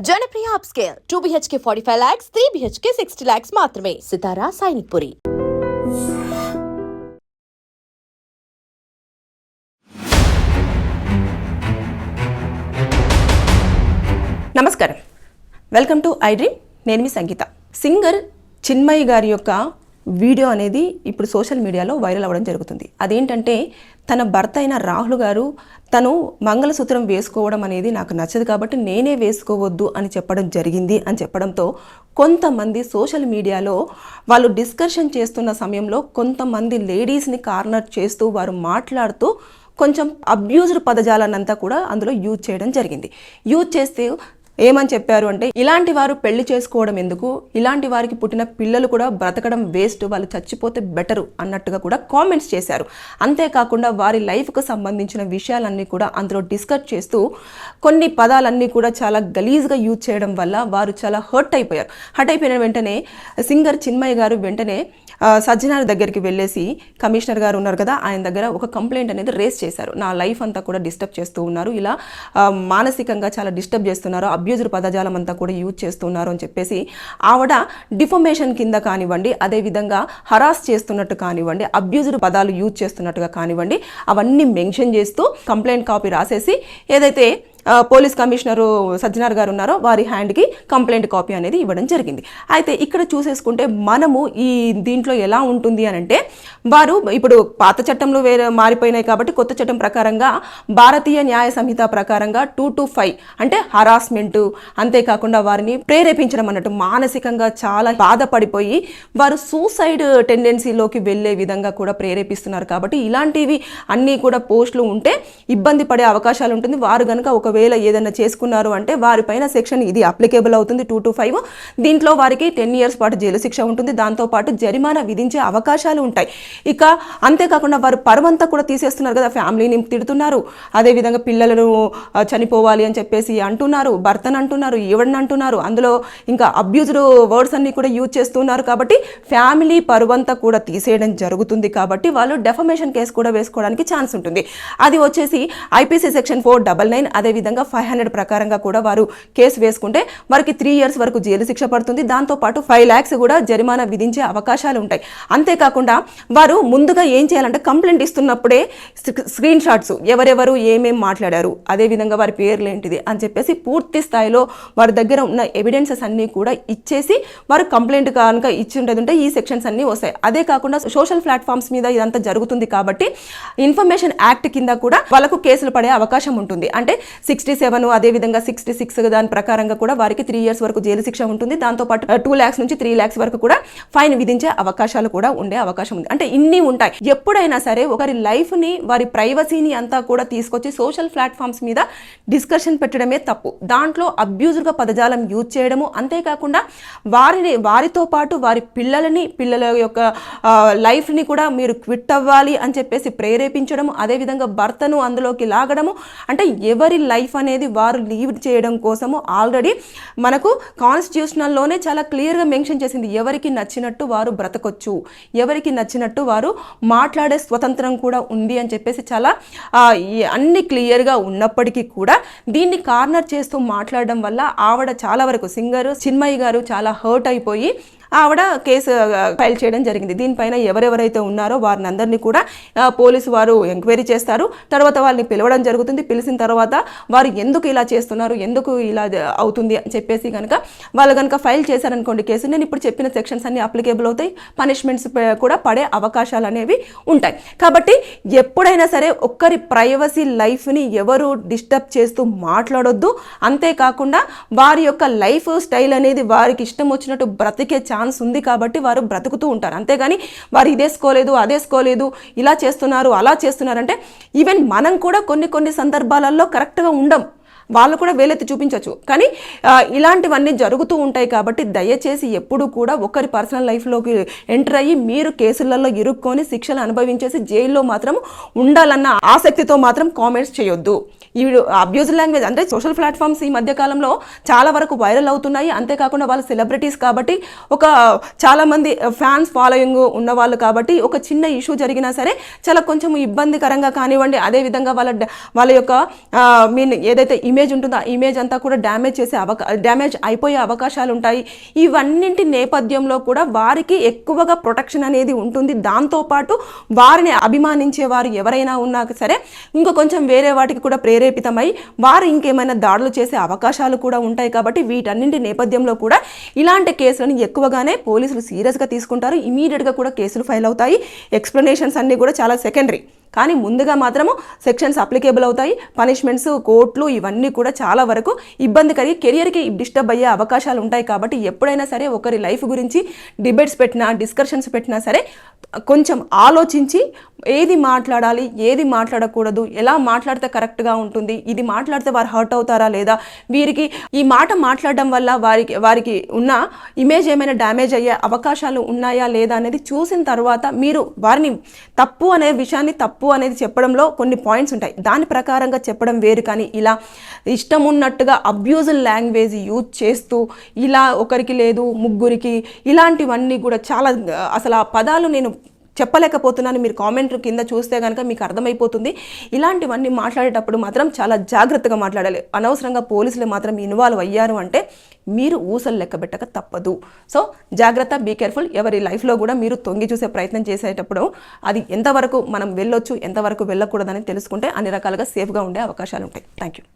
Janapriya upscale 2 BHK 45 lakhs, 3 BHK 60 lakhs మాత్రమే. సితారా సైనిక్పురి. నమస్కారం, welcome to I dream. నేను మీ సంగీత. సింగర్ చిన్మయి గారి యొక్క వీడియో అనేది ఇప్పుడు సోషల్ మీడియాలో వైరల్ అవ్వడం జరుగుతుంది. అదేంటంటే తన భర్త అయిన రాహుల్ గారు తను మంగళసూత్రం వేసుకోవడం అనేది నాకు నచ్చదు కాబట్టి నేనే వేసుకోవద్దు అని చెప్పడం జరిగింది అని చెప్పడంతో కొంతమంది సోషల్ మీడియాలో వాళ్ళు డిస్కషన్ చేస్తున్న సమయంలో కొంతమంది లేడీస్ని కార్నర్ చేస్తూ వారు మాట్లాడుతూ కొంచెం అబ్యూజ్డ్ పదజాలన్నంతా కూడా అందులో యూజ్ చేయడం జరిగింది. యూజ్ చేస్తే ఏమని చెప్పారు అంటే, ఇలాంటి వారు పెళ్లి చేసుకోవడం ఎందుకు, ఇలాంటి వారికి పుట్టిన పిల్లలు కూడా బ్రతకడం వేస్ట్, వాళ్ళు చచ్చిపోతే బెటరు అన్నట్టుగా కూడా కామెంట్స్ చేశారు. అంతేకాకుండా వారి లైఫ్కు సంబంధించిన విషయాలన్నీ కూడా అందులో డిస్కస్ చేస్తూ కొన్ని పదాలన్నీ కూడా చాలా గలీజ్గా యూజ్ చేయడం వల్ల వారు చాలా హర్ట్ అయిపోయారు. హర్ట్ అయిపోయిన వెంటనే సింగర్ చిన్మయి గారు వెంటనే సజ్జనార్ దగ్గరికి వెళ్ళేసి, కమిషనర్ గారు ఉన్నారు కదా, ఆయన దగ్గర ఒక కంప్లైంట్ అనేది రేస్ చేశారు. నా లైఫ్ అంతా కూడా డిస్టర్బ్ చేస్తూ ఉన్నారు, ఇలా మానసికంగా చాలా డిస్టర్బ్ చేస్తున్నారు, అబ్యూజ్డ్ పదజాలం అంతా కూడా యూజ్ చేస్తున్నారు అని చెప్పేసి ఆవిడ డిఫమేషన్ కింద కానివ్వండి, అదేవిధంగా హరాస్ చేస్తున్నట్టు కానివ్వండి, అబ్యూజ్డ్ పదాలు యూజ్ చేస్తున్నట్టుగా కానివ్వండి, అవన్నీ మెన్షన్ చేస్తూ కంప్లైంట్ కాపీ రాసేసి ఏదైతే పోలీస్ కమిషనరు సజ్జనార్ గారు ఉన్నారో వారి హ్యాండ్కి కంప్లైంట్ కాపీ అనేది ఇవ్వడం జరిగింది. అయితే ఇక్కడ చూసేసుకుంటే మనము ఈ దీంట్లో ఎలా ఉంటుంది అని అంటే, వారు ఇప్పుడు పాత చట్టంలో మారిపోయినాయి కాబట్టి కొత్త చట్టం ప్రకారంగా భారతీయ న్యాయ సంహిత ప్రకారంగా 2 to 5 అంటే హరాస్మెంటు, అంతేకాకుండా వారిని ప్రేరేపించడం అన్నట్టు మానసికంగా చాలా బాధపడిపోయి వారు సూసైడ్ టెండెన్సీలోకి వెళ్ళే విధంగా కూడా ప్రేరేపిస్తున్నారు. కాబట్టి ఇలాంటివి అన్నీ కూడా పోస్టులు ఉంటే ఇబ్బంది పడే అవకాశాలు ఉంటుంది. వారు కనుక ఒకవేళ ఏదైనా చేసుకున్నారు అంటే వారిపైన సెక్షన్ ఇది అప్లికేబుల్ అవుతుంది 2 to 5. దీంట్లో వారికి 10 years పాటు జైలు శిక్ష ఉంటుంది, దాంతోపాటు జరిమానా విధించే అవకాశాలు ఉంటాయి. ఇక అంతేకాకుండా వారు పరువంతా కూడా తీసేస్తున్నారు కదా, ఫ్యామిలీని తిడుతున్నారు, అదేవిధంగా పిల్లలను చనిపోవాలి అని చెప్పేసి అంటున్నారు, భర్తను అంటున్నారు, ఈవిడని అంటున్నారు, అందులో ఇంకా అబ్యూజ్డ్ వర్డ్స్ అన్ని కూడా యూజ్ చేస్తున్నారు. కాబట్టి ఫ్యామిలీ పరువంతా కూడా తీసేయడం జరుగుతుంది. కాబట్టి వాళ్ళు డెఫమేషన్ కేసు కూడా వేసుకోవడానికి ఛాన్స్ ఉంటుంది. అది వచ్చేసి ఐపీసీ సెక్షన్ 499 అదేవిధంగా 500 ప్రకారంగా కూడా వారు కేసు వేసుకుంటే వారికి 3 years వరకు జైలు శిక్ష పడుతుంది, దాంతోపాటు 5 lakhs కూడా జరిమానా విధించే అవకాశాలు ఉంటాయి. అంతేకాకుండా వారు ముందుగా ఏం చేయాలంటే, కంప్లైంట్ ఇస్తున్నప్పుడే స్క్రీన్ షాట్స్ ఎవరెవరు ఏమేం మాట్లాడారు, అదేవిధంగా వారి పేర్లు ఏంటిది అని చెప్పేసి పూర్తి స్థాయిలో వారి దగ్గర ఉన్న ఎవిడెన్సెస్ అన్నీ కూడా ఇచ్చేసి వారు కంప్లైంట్ కనుక ఇచ్చి ఉంటే ఈ సెక్షన్స్ అన్నీ వస్తాయి. అదే కాకుండా సోషల్ ప్లాట్ఫామ్స్ మీద ఇదంతా జరుగుతుంది కాబట్టి ఇన్ఫర్మేషన్ యాక్ట్ కింద కూడా వాళ్ళకు కేసులు పడే అవకాశం ఉంటుంది. అంటే 67 అదేవిధంగా 66 దాని ప్రకారంగా కూడా వారికి 3 years వరకు జైలు శిక్ష ఉంటుంది, దాంతోపాటు 2 lakhs నుంచి 3 lakhs వరకు కూడా ఫైన్ విధించే అవకాశాలు కూడా ఉండే అవకాశం ఉంది. అంటే ఇన్ని ఉంటాయి. ఎప్పుడైనా సరే ఒకరి లైఫ్ని, వారి ప్రైవసీని అంతా కూడా తీసుకొచ్చి సోషల్ ప్లాట్ఫామ్స్ మీద డిస్కషన్ పెట్టడమే తప్పు. దాంట్లో అబ్యూజ్డ్గా పదజాలం యూజ్ చేయడము, అంతేకాకుండా వారితో పాటు వారి పిల్లల యొక్క లైఫ్ని కూడా మీరు క్విట్ అవ్వాలి అని చెప్పేసి ప్రేరేపించడము, అదేవిధంగా భర్తను అందులోకి లాగడము, అంటే ఎవరి లైఫ్ అనేది వారు లీవ్ చేయడం కోసము ఆల్రెడీ మనకు కాన్స్టిట్యూషనల్లోనే చాలా క్లియర్గా మెన్షన్ చేసింది, ఎవరికి నచ్చినట్టు వారు బ్రతకొచ్చు, ఎవరికి నచ్చినట్టు వారు మాట్లాడే స్వతంత్రం కూడా ఉంది అని చెప్పేసి చాలా అన్ని క్లియర్గా ఉన్నప్పటికీ కూడా దీన్ని కార్నర్ చేస్తూ మాట్లాడడం వల్ల ఆవిడ చాలా వరకు సింగర్ చిన్మయి గారు చాలా హర్ట్ అయిపోయి ఆవిడ కేసు ఫైల్ చేయడం జరిగింది. దీనిపైన ఎవరెవరైతే ఉన్నారో వారిని అందరినీ కూడా పోలీసు వారు ఎంక్వైరీ చేస్తారు. తర్వాత వాళ్ళని పిలవడం జరుగుతుంది. పిలిచిన తర్వాత వారు ఎందుకు ఇలా చేస్తున్నారు, ఎందుకు ఇలా అవుతుంది అని చెప్పేసి కనుక వాళ్ళు కనుక ఫైల్ చేశారనుకోండి కేసు, నేను ఇప్పుడు చెప్పిన సెక్షన్స్ అన్ని అప్లికేబుల్ అవుతాయి, పనిష్మెంట్స్ కూడా పడే అవకాశాలు అనేవి ఉంటాయి. కాబట్టి ఎప్పుడైనా సరే ఒక్కరి ప్రైవసీ లైఫ్ని ఎవరు డిస్టర్బ్ చేస్తూ మాట్లాడొద్దు. అంతేకాకుండా వారి యొక్క లైఫ్ స్టైల్ అనేది వారికి ఇష్టం వచ్చినట్టు బ్రతికే ఛాన్స్ ఉంది కాబట్టి వారు బ్రతుకుతూ ఉంటారు. అంతేగాని వారు ఇదేసుకోలేదు, అదేసుకోలేదు, ఇలా చేస్తున్నారు, అలా చేస్తున్నారంటే ఈవెన్ మనం కూడా కొన్ని సందర్భాలలో కరెక్ట్గా ఉండం, వాళ్ళు కూడా వేలెత్తి చూపించవచ్చు. కానీ ఇలాంటివన్నీ జరుగుతూ ఉంటాయి. కాబట్టి దయచేసి ఎప్పుడు కూడా ఒకరి పర్సనల్ లైఫ్లోకి ఎంటర్ అయ్యి మీరు కేసులలో ఇరుక్కొని శిక్షలు అనుభవించేసి జైల్లో మాత్రం ఉండాలన్న ఆసక్తితో మాత్రం కామెంట్స్ చేయొద్దు. ఈ అబ్యూజ్ లాంగ్వేజ్ అంటే సోషల్ ప్లాట్ఫామ్స్ ఈ మధ్యకాలంలో చాలా వరకు వైరల్ అవుతున్నాయి. అంతేకాకుండా వాళ్ళు సెలబ్రిటీస్ కాబట్టి చాలామంది ఫ్యాన్స్ ఫాలోయింగ్ ఉన్నవాళ్ళు కాబట్టి ఒక చిన్న ఇష్యూ జరిగినా సరే చాలా కొంచెం ఇబ్బందికరంగా కానివ్వండి, అదేవిధంగా వాళ్ళ యొక్క ఏదైతే ఇమేజ్ ఉంటుందో ఆ ఇమేజ్ అంతా కూడా డ్యామేజ్ అయిపోయే అవకాశాలు ఉంటాయి. ఇవన్నింటి నేపథ్యంలో కూడా వారికి ఎక్కువగా ప్రొటెక్షన్ అనేది ఉంటుంది. దాంతోపాటు వారిని అభిమానించే వారు ఎవరైనా ఉన్నా సరే ఇంకా కొంచెం వేరే వాటికి కూడా ప్రేరేపితమై వారు ఇంకేమైనా దాడులు చేసే అవకాశాలు కూడా ఉంటాయి. కాబట్టి వీటన్నింటి నేపథ్యంలో కూడా ఇలాంటి కేసులను ఎక్కువగానే పోలీసులు సీరియస్గా తీసుకుంటారు. ఇమీడియట్గా కూడా కేసులు ఫైల్ అవుతాయి. ఎక్స్ప్లెనేషన్స్ అన్నీ కూడా చాలా సెకండరీ, కానీ ముందుగా మాత్రము సెక్షన్స్ అప్లికేబుల్ అవుతాయి. పనిష్మెంట్స్, కోర్టులు ఇవన్నీ కూడా చాలా వరకు ఇబ్బంది కలిగి కెరియర్కి డిస్టర్బ్ అయ్యే అవకాశాలు ఉంటాయి. కాబట్టి ఎప్పుడైనా సరే ఒకరి లైఫ్ గురించి డిబేట్స్ పెట్టినా, డిస్కషన్స్ పెట్టినా సరే కొంచెం ఆలోచించి ఏది మాట్లాడాలి, ఏది మాట్లాడకూడదు, ఎలా మాట్లాడితే కరెక్ట్గా ఉంటుంది, ఇది మాట్లాడితే వారు హర్ట్ అవుతారా లేదా, వీరికి ఈ మాట మాట్లాడడం వల్ల వారికి ఉన్న ఇమేజ్ ఏమైనా డ్యామేజ్ అయ్యే అవకాశాలు ఉన్నాయా లేదా అనేది చూసిన తర్వాత మీరు వారిని తప్పు అనే విషయాన్ని తప్పు అనేది చెప్పడంలో కొన్ని పాయింట్స్ ఉంటాయి. దాని ప్రకారంగా చెప్పడం వేరు. కానీ ఇలా ఇష్టం ఉన్నట్టుగా అబ్యూజుల్ లాంగ్వేజ్ యూజ్ చేస్తూ ఇలా ఒకరికి లేదు ముగ్గురికి ఇలాంటివన్నీ కూడా చాలా అసలు ఆ పదాలు నేను చెప్పలేకపోతున్నాను. మీరు కామెంట్ కింద చూస్తే కనుక మీకు అర్థమైపోతుంది. ఇలాంటివన్నీ మాట్లాడేటప్పుడు మాత్రం చాలా జాగ్రత్తగా మాట్లాడాలి. అనవసరంగా పోలీసులు మాత్రం ఇన్వాల్వ్ అయ్యారు అంటే మీరు ఊసలు లెక్కబెట్టక తప్పదు. సో జాగ్రత్త, బీ కేర్ఫుల్. ఎవరి లైఫ్లో కూడా మీరు తొంగి చూసే ప్రయత్నం చేసేటప్పుడు అది ఎంతవరకు మనం వెళ్ళొచ్చు, ఎంతవరకు వెళ్ళకూడదని తెలుసుకుంటే అన్ని రకాలుగా సేఫ్గా ఉండే అవకాశాలు ఉంటాయి. Thank you.